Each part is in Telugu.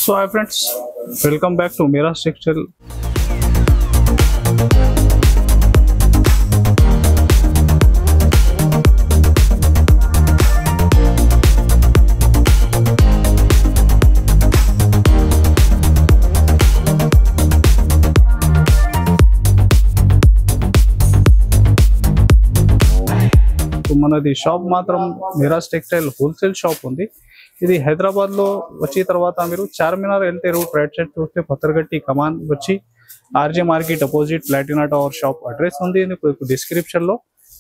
So hi friends, welcome back to Mira Textile. మనది షాప్ మాత్రం మిరాజ్ టెక్స్టైల్ హోల్సేల్ షాప్ ఉంది. ఇది హైదరాబాద్ లో వచ్చిన తర్వాత మీరు చార్మినార్ వెళ్తే రూట్ రైట్ సైడ్ చూస్తే పత్తర్గట్టి కమాన్ వచ్చి RJ market opposite Platina tower shop address ఉంది. డిస్క్రిప్షన్ లో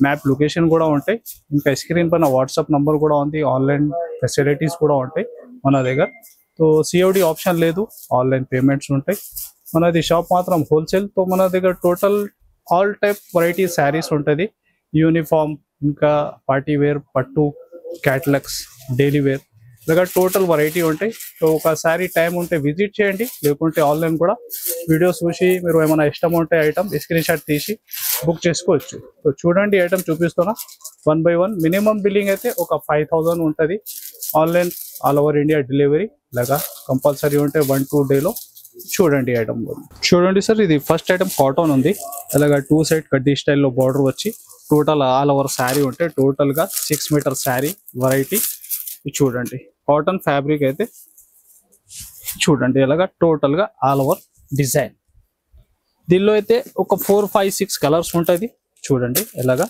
మ్యాప్ లొకేషన్ కూడా ఉంటాయి. ఇంకా స్క్రీన్ పైన వాట్సాప్ నంబర్ కూడా ఉంది. ఆన్లైన్ ఫెసిలిటీస్ కూడా ఉంటాయి మన దగ్గర. సో సిఓడి ఆప్షన్ లేదు, ఆన్లైన్ పేమెంట్స్ ఉంటాయి. మనది షాప్ మాత్రం హోల్సేల్. తో మన దగ్గర total all type variety saris ఉంటుంది. యూనిఫామ్, ఇంకా పార్టీ వేర్, పట్టు, క్యాటలాగ్స్, డైలీ వేర్, ఇలాగా టోటల్ వెరైటీ ఉంటాయి. సో ఒకసారి టైం ఉంటే విజిట్ చేయండి, లేకుంటే ఆన్లైన్ కూడా వీడియోస్ చూసి మీరు ఏమైనా ఇష్టం ఉంటే ఐటమ్ స్క్రీన్ షాట్ తీసి బుక్ చేసుకోవచ్చు. సో చూడండి, ఐటమ్ చూపిస్తున్నా 1 by 1. మినిమం బిల్లింగ్ అయితే ఒక 5000 ఉంటుంది. Online all over India delivery ఇలాగా కంపల్సరీ ఉంటే 1-2 డేలో. చూడండి ఐటమ్ చూడండి సార్. ఇది ఫస్ట్ ఐటమ్ కాటన్ ఉంది. అలాగా 2 సైడ్ కడ్డీ స్టైల్లో బార్డర్ వచ్చి టోటల్ ఆల్ ఓవర్ శారీ ఉంటే టోటల్ గా 6 మీటర్ శారీ వెరైటీ. చూడండి కాటన్ ఫ్యాబ్రిక్ అయితే చూడండి ఇలాగా టోటల్ గా ఆల్ ఓవర్ డిజైన్. దీనిలో అయితే ఒక 4, 5, 6 కలర్స్ ఉంటుంది. చూడండి ఇలాగా.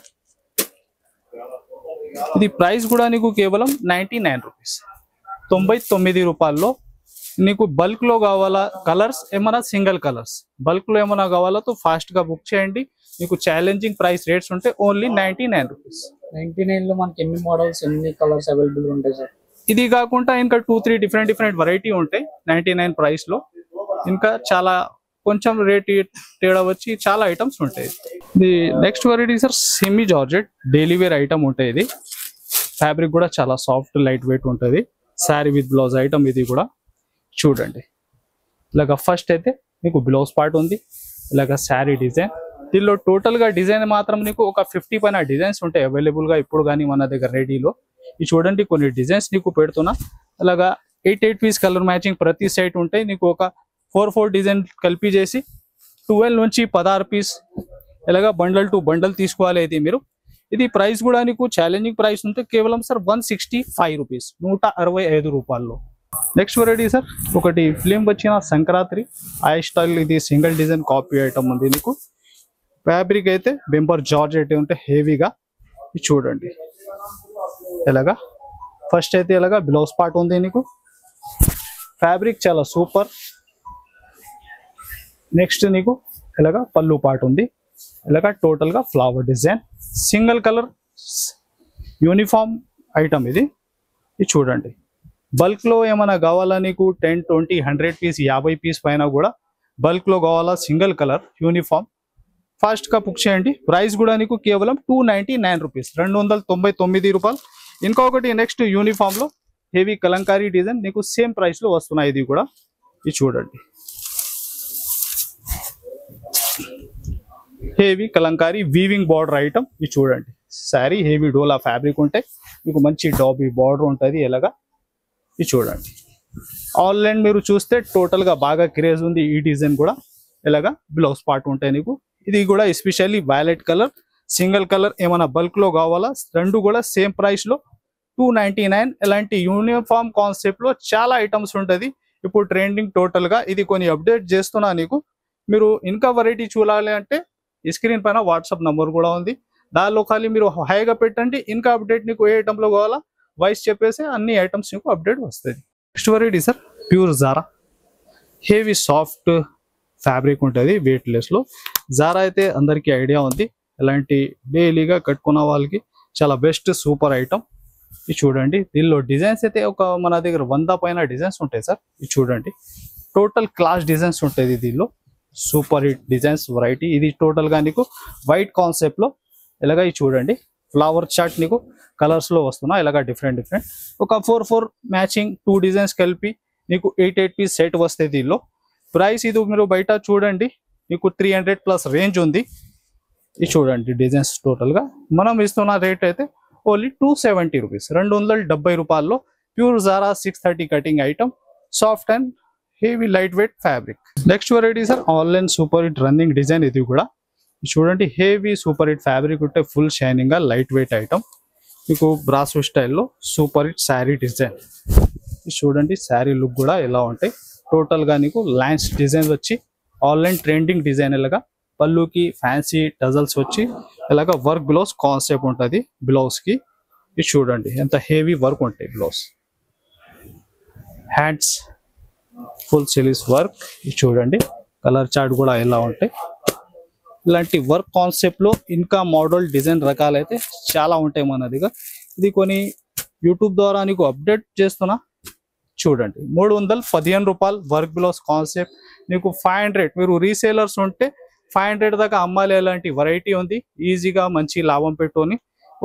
ఇది ప్రైస్ కూడా నీకు కేవలం 99 రూపీస్, 99 రూపాయల్లో. నీకు బల్క్ లో కావాలా కలర్స్ ఏమైనా సింగిల్ కలర్స్, బల్క్ లో ఏమైనా కావాలా తో ఫాస్ట్ గా బుక్ చేయండి. మీకు ఛాలెంజింగ్ ప్రైస్ రేట్స్ ఉంటే ఓన్లీ 99 రూపీస్. 99 లో మనకి ఎన్ని మోడల్స్, ఎన్ని కలర్స్ అవైలబుల్ ఉంటాయి సార్? ఇది కాకుండా ఇంకా 2-3 డిఫరెంట్ వెరైటీ ఉంటాయి 99 ప్రైస్ లో. ఇంకా చాలా కొంచెం రేట్ తేడా వచ్చి చాలా ఐటమ్స్ ఉంటాయి. ఇది next variety sir, semi georgette daily wear item ఉంటాయి. ఇది ఫ్యాబ్రిక్ కూడా చాలా సాఫ్ట్ లైట్ వెయిట్ ఉంటుంది. శారీ విత్ బ్లౌజ్ ఐటమ్ ఇది కూడా. చూడండి ఇలాగ ఫస్ట్ అయితే మీకు బ్లౌజ్ పార్ట్ ఉంది. ఇలాగ శారీ డిజైన్. దీనిలో టోటల్ గా డిజైన్ మాత్రం నీకు ఒక 50 పైన డిజైన్స్ ఉంటాయి అవైలబుల్ గా ఇప్పుడు కానీ మన దగ్గర రెడీలో. ఇది చూడండి కొన్ని డిజైన్స్ నీకు పెడుతున్నా. అలాగా 8 పీస్ కలర్ మ్యాచింగ్ ప్రతి సైట్ ఉంటాయి. నీకు ఒక 4 డిజైన్ కలిపి చేసి 12 నుంచి 16 పీస్ ఇలాగా బండల్ టు బండల్ తీసుకోవాలి. ఇది మీరు ఇది ప్రైస్ కూడా నీకు ఛాలెంజింగ్ ప్రైస్ ఉంటే కేవలం సార్ 165 రూపీస్, 165 రూపాయల్లో. నెక్స్ట్ వెరైటీ సార్, ఒకటి ఫిలిం వచ్చిన సంక్రాంతి ఐ స్టైల్. ఇది సింగిల్ డిజైన్ కాపీ ఐటమ్ ఉంది. నీకు ఫ్యాబ్రిక్ అయితే బెంపర్ జార్జెట్ ఉంటే హెవీగా. చూడండి ఎలాగా ఫస్ట్ అయితే ఇలాగా బ్లౌజ్ పార్ట్ ఉంది. నీకు ఫ్యాబ్రిక్ చాలా సూపర్. నెక్స్ట్ నీకు ఇలాగా పళ్ళు పార్ట్ ఉంది. ఇలాగా టోటల్ గా flower design, single colour uniform item ఇది. ఇది చూడండి బల్క్ లో ఏమైనా కావాలా నీకు 10, 20, 100 పీస్, 50 పీస్ పైన కూడా బల్క్ లో కావాలా సింగిల్ కలర్ యూనిఫామ్ ఫాస్ట్ గా బుక్ చేయండి. ప్రైస్ కూడా నీకు కేవలం 299 రూపీస్, 299 రూపాయలు. ఇంకొకటి నెక్స్ట్ యూనిఫామ్ లో హెవీ కలంకారీ డిజైన్ నీకు సేమ్ ప్రైస్ లో వస్తున్నాయి. ఇది కూడా ఇది చూడండి heavy Kalamkari weaving border item. ఇది చూడండి శారీ హెవీ డోలా ఫ్యాబ్రిక్ ఉంటాయి. మీకు మంచి డాబీ బార్డర్ ఉంటుంది. ఎలాగా ఇది చూడండి. ఆన్లైన్ మీరు చూస్తే టోటల్ గా బాగా క్రేజ్ ఉంది ఈ డిజైన్ కూడా. ఇలాగా బ్లౌజ్ పార్ట్ ఉంటాయి నీకు. ఇది కూడా especially violet colour, single colour ఏమైనా బల్క్ లో కావాలా రెండు కూడా సేమ్ ప్రైస్ లో 299. ఇలాంటి యూనిఫామ్ కాన్సెప్ట్ లో చాలా ఐటమ్స్ ఉంటుంది ఇప్పుడు ట్రెండింగ్ టోటల్ గా. ఇది కొన్ని అప్డేట్ చేస్తున్నా నీకు. మీరు ఇంకా వెరైటీ చూడాలి అంటే స్క్రీన్ పైన వాట్సాప్ నంబర్ కూడా ఉంది. దానిలో ఖాళీ మీరు హైగా పెట్టండి. ఇంకా అప్డేట్ నీకు ఏ ఐటమ్ లో కావాలా వాయిస్ చెప్పేసి అన్ని ఐటమ్స్ నీకు అప్డేట్ వస్తుంది. Next variety sir, pure Zara heavy soft fabric ఉంటుంది వెయిట్ లెస్ లో. జారా అయితే అందరికీ ఐడియా ఉంది. ఇలాంటి డైలీగా కట్టుకున్న వాళ్ళకి చాలా బెస్ట్ సూపర్ ఐటమ్. ఇది చూడండి దీనిలో డిజైన్స్ అయితే ఒక మన దగ్గర 100 పైన డిజైన్స్ ఉంటాయి సార్. ఇది చూడండి టోటల్ క్లాస్ డిజైన్స్ ఉంటుంది దీనిలో. Super hit designs variety. ఇది టోటల్ గా నీకు వైట్ కాన్సెప్ట్ లో ఇలాగా. ఇది చూడండి ఫ్లవర్ చార్ట్ నీకు కలర్స్ లో వస్తున్నా. ఇలాగా డిఫరెంట్ ఒక 4 మ్యాచింగ్ 2 డిజైన్స్ కలిపి నీకు 8 పీస్ సెట్ వస్తాయి దీనిలో. ప్రైస్ ఇది మీరు బయట చూడండి మీకు 300+ రేంజ్ ఉంది. ఇది చూడండి డిజైన్స్ టోటల్ గా. మనం ఇస్తున్న రేట్ అయితే ఓన్లీ 270 రూపీస్, 270 రూపాయల్లో pure Zara 630 cutting item. Soft and heavy light weight fabric. Next variety sir online super hit running design. ఇది కూడా చూడండి హెవీ సూపర్ హిట్ ఫ్యాబ్రిక్ ఉంటే ఫుల్ షైనింగ్ గా లైట్ వెయిట్ ఐటమ్ మీకు బ్రాసో స్టైల్లో సూపర్ హిట్ శారీ డిజైన్. చూడండి శారీ లుక్ కూడా ఎలా ఉంటాయి. టోటల్ గా నీకు లైన్స్ డిజైన్స్ వచ్చి ఆన్లైన్ ట్రెండింగ్ డిజైన్ ఇలాగా పళ్ళుకి ఫ్యాన్సీ టజల్స్ వచ్చి ఇలాగ వర్క్ బ్లౌజ్ కాన్సెప్ట్ ఉంటుంది బ్లౌజ్ కి. ఇది చూడండి ఎంత హెవీ వర్క్ ఉంటాయి blouse. Hands full series work. ఇది చూడండి కలర్ చార్ట్ కూడా ఎలా ఉంటాయి. ఇలాంటి వర్క్ కాన్సెప్ట్ లో ఇంకా మోడల్ డిజైన్ రకాలైతే చాలా ఉంటాయి మన దగ్గర. ఇది కొన్ని యూట్యూబ్ ద్వారా నీకు అప్డేట్ చేస్తున్నా. చూడండి 315 రూపాయలు వర్క్ బ్లౌజ్ కాన్సెప్ట్. నీకు 500 మీరు రీసేలర్స్ ఉంటే 500 దాకా అమ్మాలి. అలాంటి వెరైటీ ఉంది. ఈజీగా మంచి లాభం పెట్టుకొని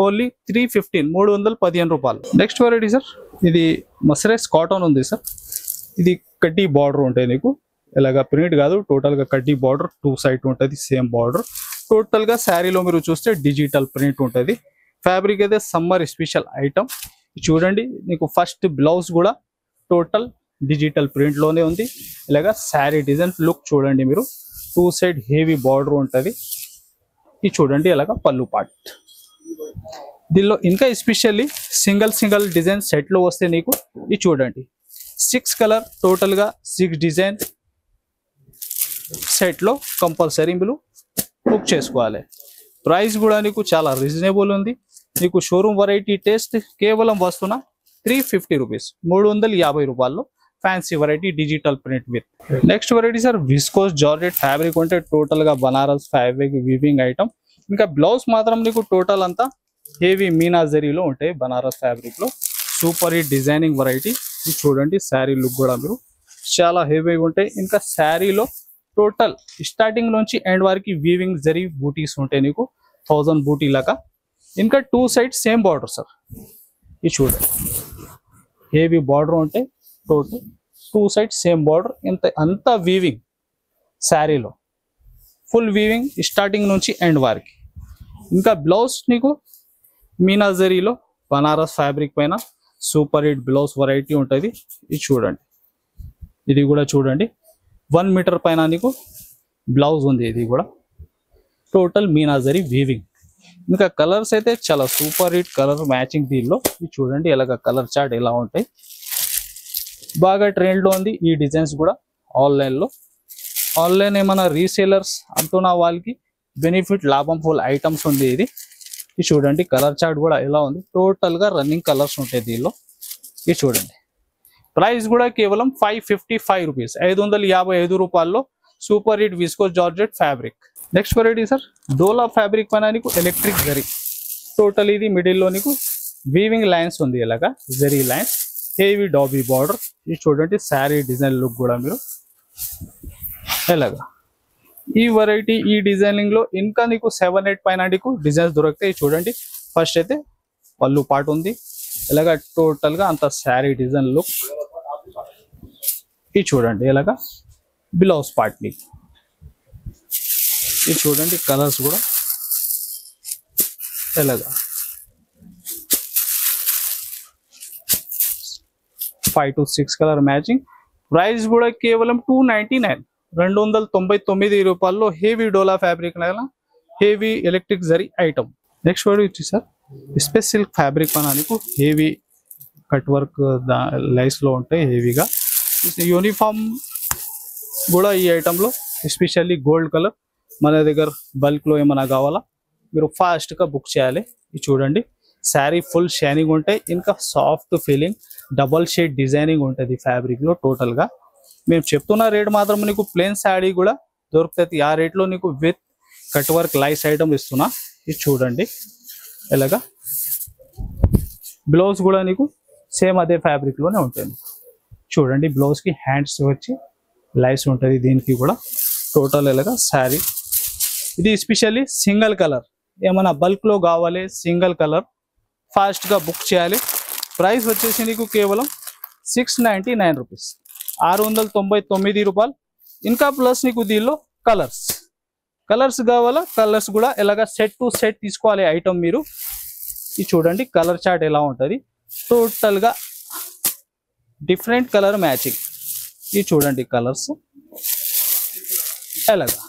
ఓన్లీ 315 రూపాయలు. నెక్స్ట్ వెరైటీ సార్ ఇది మసరైజ్ కాటన్ ఉంది సార్. ఇది కడ్డీ బార్డర్ ఉంటాయి నీకు ఇలాగా ప్రింట్ కాదు టోటల్ గా కడ్డీ బార్డర్ 2 సైడ్ ఉంటుంది సేమ్ బార్డర్. టోటల్ గా శారీలో మీరు చూస్తే డిజిటల్ ప్రింట్ ఉంటుంది. ఫ్యాబ్రిక్ అయితే సమ్మర్ స్పెషల్ ఐటమ్. చూడండి నీకు ఫస్ట్ బ్లౌజ్ కూడా టోటల్ డిజిటల్ ప్రింట్ లోనే ఉంది. ఇలాగా శారీ డిజైన్ లుక్ చూడండి మీరు 2 సైడ్ హెవీ బార్డర్ ఉంటుంది. ఇది చూడండి ఇలాగా పళ్ళు పార్ట్. దీనిలో ఇంకా ఎస్పెషల్లీ సింగిల్ డిజైన్ సెట్ లో వస్తే నీకు ఇది చూడండి 6 కలర్ టోటల్ గా 6 డిజైన్ సెట్ లో కంపల్సరీ మీరు బుక్ చేసుకోవాలి. ప్రైస్ కూడా నీకు చాలా రీజనబుల్ ఉంది. నీకు షోరూమ్ వెరైటీ టేస్ట్ కేవలం వస్తున్న 350 రూపీస్ 350 రూపాయల్లో fancy variety digital print with. Next variety sir viscose georgette fabric ఉంటే టోటల్ గా బనారస్ ఫ్యాబ్రిక్ వీవింగ్ ఐటమ్. ఇంకా బ్లౌజ్ మాత్రం నీకు టోటల్ అంతా హెవీ మీనా జరీలో ఉంటాయి బనారస్ ఫ్యాబ్రిక్ లో. Super hit designing variety. చూడండి శారీ లుక్ కూడా మీరు చాలా హెవీగా ఉంటాయి. ఇంకా శారీలో టోటల్ స్టార్టింగ్ నుంచి ఎండ్ వరకు వీవింగ్ జరీ బూటీస్ ఉంటాయి నీకు 1000 బూటీ లాగా. ఇంకా 2 సైడ్ సేమ్ బార్డర్ సార్. ఇది చూడండి హెవీ బార్డర్ ఉంటాయి టోటల్ 2 సైడ్ సేమ్ బార్డర్. అంతా వీవింగ్ శారీలో ఫుల్ వీవింగ్ స్టార్టింగ్ నుంచి ఎండ్ వరకు. ఇంకా బ్లౌజ్ నీకు మీనా జరీలో బనారస్ ఫ్యాబ్రిక్ పైన సూపర్ హిట్ బ్లౌజ్ వెరైటీ ఉంటుంది. ఇది చూడండి ఇది కూడా చూడండి 1 మీటర్ పైన నీకు బ్లౌజ్ ఉంది. ఇది కూడా టోటల్ మీనా జరీ వీవింగ్. ఇంకా కలర్స్ అయితే చాలా సూపర్ హిట్ కలర్ మ్యాచింగ్ దీనిలో. ఇది చూడండి ఎలాగ కలర్ చార్ట్ ఎలా ఉంటాయి. బాగా ట్రెండ్ లో ఉంది ఈ డిజైన్స్ కూడా ఆన్లైన్ లో. ఆన్లైన్ ఏమైనా రీసేలర్స్ అంటున్న వాళ్ళకి బెనిఫిట్ లాభం ఫుల్ ఐటమ్స్ ఉంది ఇది. ఇది చూడండి కలర్ చార్ట్ కూడా ఎలా ఉంది. టోటల్ గా రన్నింగ్ కలర్స్ ఉంటాయి దీనిలో. ఇది చూడండి ప్రైస్ కూడా కేవలం 555 రూపీస్ 555 రూపాయల్లో super hit viscose georgette fabric. Next variety sir డోలా ఫ్యాబ్రిక్ పైన నీకు ఎలక్ట్రిక్ జరీ. టోటల్ ఇది మిడిల్ లో నీకు వీవింగ్ లైన్స్ ఉంది ఇలాగా zari lines heavy dobby border. ఇది చూడండి శారీ డిజైన్ లుక్ కూడా మీరు ఎలాగా ఈ వెరైటీ ఈ డిజైనింగ్ లో ఇంకా నీకు 7-8 పైన నీకు డిజైన్స్ దొరుకుతాయి. చూడండి ఫస్ట్ అయితే పళ్ళు పార్ట్ ఉంది ఇలాగా టోటల్ గా అంత శారీ డిజైన్ లుక్. ఇది చూడండి ఇలాగా బ్లౌజ్ పార్ట్ ని. ఇది చూడండి కలర్స్ కూడా ఎలాగా 5 to 6 కలర్ మ్యాచింగ్. ప్రైస్ కూడా కేవలం 299 రూపాయల్లో హెవీ డోలా fabric heavy electric zari item. Next word వచ్చి సార్ స్పెస్ సిల్క్ ఫ్యాబ్రిక్ పైన నీకు హెవీ కట్ వర్క్ లైన్స్ లో ఉంటాయి హెవీగా. యూనిఫామ్ కూడా ఈ ఐటమ్ లో ఎస్పెషల్లీ గోల్డ్ కలర్ మన దగ్గర బల్క్ లో ఏమైనా కావాలా మీరు ఫాస్ట్ గా బుక్ చేయాలి. ఇది చూడండి శారీ ఫుల్ షైనింగ్ ఉంటాయి. ఇంకా soft feeling double shade designing ఉంటుంది ఫ్యాబ్రిక్ లో. టోటల్ గా మేము చెప్తున్న రేట్ మాత్రం నీకు ప్లేన్ శారీ కూడా దొరుకుతుంది. ఆ రేట్ లో నీకు with cut work lies item ఇస్తున్నా. ఇది చూడండి ఎలాగా బ్లౌజ్ కూడా నీకు సేమ్ అదే ఫ్యాబ్రిక్ లోనే ఉంటుంది. చూడండి బ్లౌజ్ కి హ్యాండ్స్ వచ్చి లైస్ ఉంటుంది దీనికి కూడా. టోటల్ ఎలాగా శారీ ఇది ఎస్పెషల్లీ సింగిల్ కలర్ ఏమైనా బల్క్ లో కావాలి సింగిల్ కలర్ ఫాస్ట్ గా బుక్ చేయాలి. ప్రైస్ వచ్చేసి నీకు కేవలం 699 రూపీస్ 699 రూపాయలు. ఇంకా ప్లస్ నీకు దీనిలో కలర్స్ కావాలా కలర్స్ కూడా ఎలాగా సెట్ టు సెట్ తీసుకోవాలి ఐటమ్ మీరు. ఇది చూడండి కలర్ చార్ట్ ఎలా ఉంటుంది. టోటల్ గా డిఫరెంట్ కలర్ మ్యాచింగ్ ఇది చూడండి కలర్స్ ఎలాగా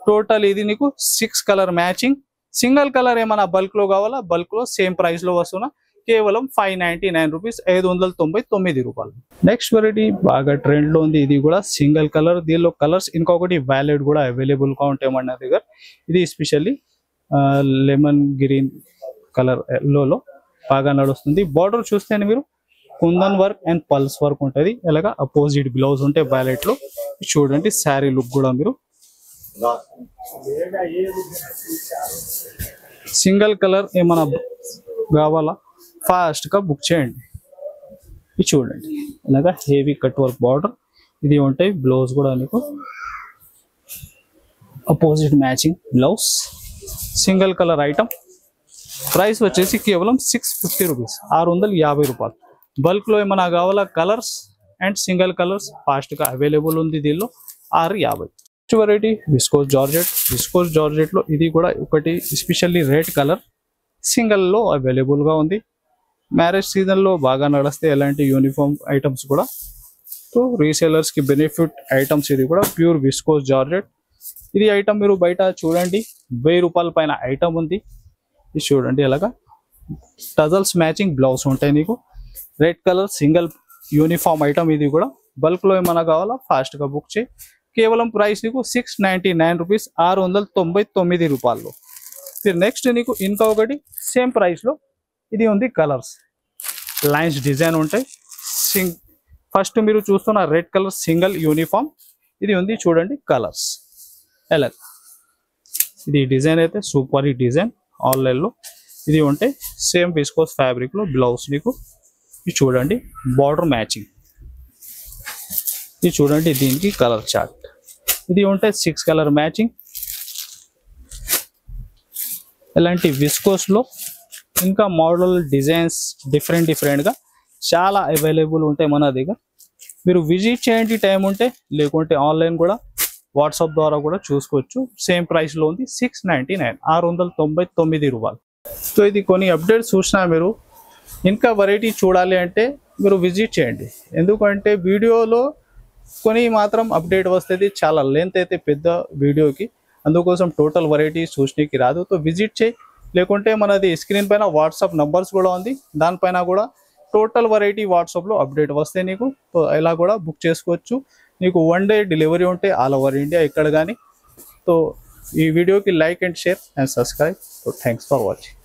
టోటల్ ఇది నీకు 6 కలర్ మ్యాచింగ్. సింగిల్ కలర్ ఏమైనా బల్క్ లో కావాలా బల్క్ లో సేమ్ ప్రైస్ లో వస్తున్నా కేవలం 599 రూపీస్, 599 రూపాయలు. నెక్స్ట్ వెరైటీ బాగా ట్రెండ్ లో ఉంది. ఇది కూడా సింగిల్ కలర్. దీనిలో కలర్స్ ఇంకొకటి వ్యాలిడ్ కూడా అవైలబుల్ గా ఉంటాయి మన దగ్గర. ఇది స్పెషల్లీ లెమన్ గ్రీన్ కలర్ ఎల్లోలో బాగా నడుస్తుంది. బార్డర్ చూస్తే మీరు kundan work and pulse work ఉంటుంది. ఇలాగా అపోజిట్ బ్లౌజ్ ఉంటే వ్యాలెట్ లో చూడండి. శారీ లుక్ కూడా మీరు సింగిల్ కలర్ ఏమైనా కావాలా ఫాస్ట్ గా బుక్ చేయండి. ఇది చూడండి ఇలాగా హెవీ కట్ వర్క్ బార్డర్ ఇది ఉంటాయి. బ్లౌజ్ కూడా మీకు opposite matching blouse. Single colour item. Price వచ్చేసి కేవలం 650 రూపీస్, 650 రూపాయలు. బల్క్ లో ఏమైనా కావాలా colours and single colours fast గా అవైలబుల్ ఉంది దీనిలో 650. Next variety viscose georgette. Viscose georgette లో ఇది కూడా ఒకటి స్పెషల్లీ రెడ్ కలర్ సింగిల్ లో అవైలబుల్ గా ఉంది. మ్యారేజ్ సీజన్ లో బాగా నడిస్తే ఎలాంటి యూనిఫామ్ ఐటమ్స్ కూడా సో రీసేలర్స్ కి బెనిఫిట్ ఐటమ్స్. ఇది కూడా ప్యూర్ విస్కోస్ జార్జెట్. ఇది ఐటమ్ మీరు బయట చూడండి 1000 రూపాయల పైన ఐటమ్ ఉంది. ఇది చూడండి ఎలాగా టజల్స్ మ్యాచింగ్ బ్లౌజ్ ఉంటాయి నీకు. Red colour single uniform item. ఇది కూడా బల్క్ లో ఏమైనా కావాలా ఫాస్ట్ గా బుక్ చేయి. కేవలం ప్రైస్ నీకు 699 రూపీస్, 699 రూపాయలు. నెక్స్ట్ నీకు ఇంకా ఒకటి సేమ్ ప్రైస్ లో ఇది ఉంది. కలర్స్ లైన్స్ డిజైన్ ఉంటాయి. ఫస్ట్ మీరు చూస్తున్న రెడ్ కలర్ సింగిల్ యూనిఫామ్ ఇది ఉంది చూడండి. కలర్స్ ఎలా ఇది డిజైన్ అయితే సూపర్ ఈ డిజైన్ ఆన్లైన్ లో ఇది ఉంటే సేమ్ విస్కోస్ ఫ్యాబ్రిక్ లో బ్లౌజ్ నీకు ఇది చూడండి. బార్డర్ మ్యాచింగ్ ఇది చూడండి. దీనికి కలర్ చార్ట్ ఇది ఉంటే 6 కలర్ మ్యాచింగ్. ఇలాంటి విస్కోస్ లో ఇంకా మోడల్ డిజైన్స్ డిఫరెంట్ గా చాలా అవైలబుల్ ఉంటాయి మన దగ్గర. మీరు విజిట్ చేయండి టైం ఉంటే, లేకుంటే ఆన్లైన్ కూడా వాట్సాప్ ద్వారా కూడా చూసుకోవచ్చు. సేమ్ ప్రైస్ లో ఉంది 699, 699 రూపాయలు. సో ఇది కొన్ని అప్డేట్స్ చూసినా మీరు ఇంకా వెరైటీ చూడాలి అంటే మీరు విజిట్ చేయండి. ఎందుకంటే వీడియోలో కొన్ని మాత్రం అప్డేట్ వస్తుంది, చాలా లెంత్ అయితే పెద్ద వీడియోకి, అందుకోసం టోటల్ వెరైటీ చూసడానికి రాదు. సో విజిట్ చేయి, లేకుంటే మనది స్క్రీన్ పైన వాట్సాప్ నంబర్స్ కూడా ఉంది, దానిపైన కూడా టోటల్ వెరైటీ వాట్సాప్లో అప్డేట్ వస్తే నీకు సో ఇలా కూడా బుక్ చేసుకోవచ్చు. నీకు 1 డే డెలివరీ ఉంటే ఆల్ ఓవర్ ఇండియా ఎక్కడ కానీ. సో ఈ వీడియోకి like and share and subscribe. So thanks for watching.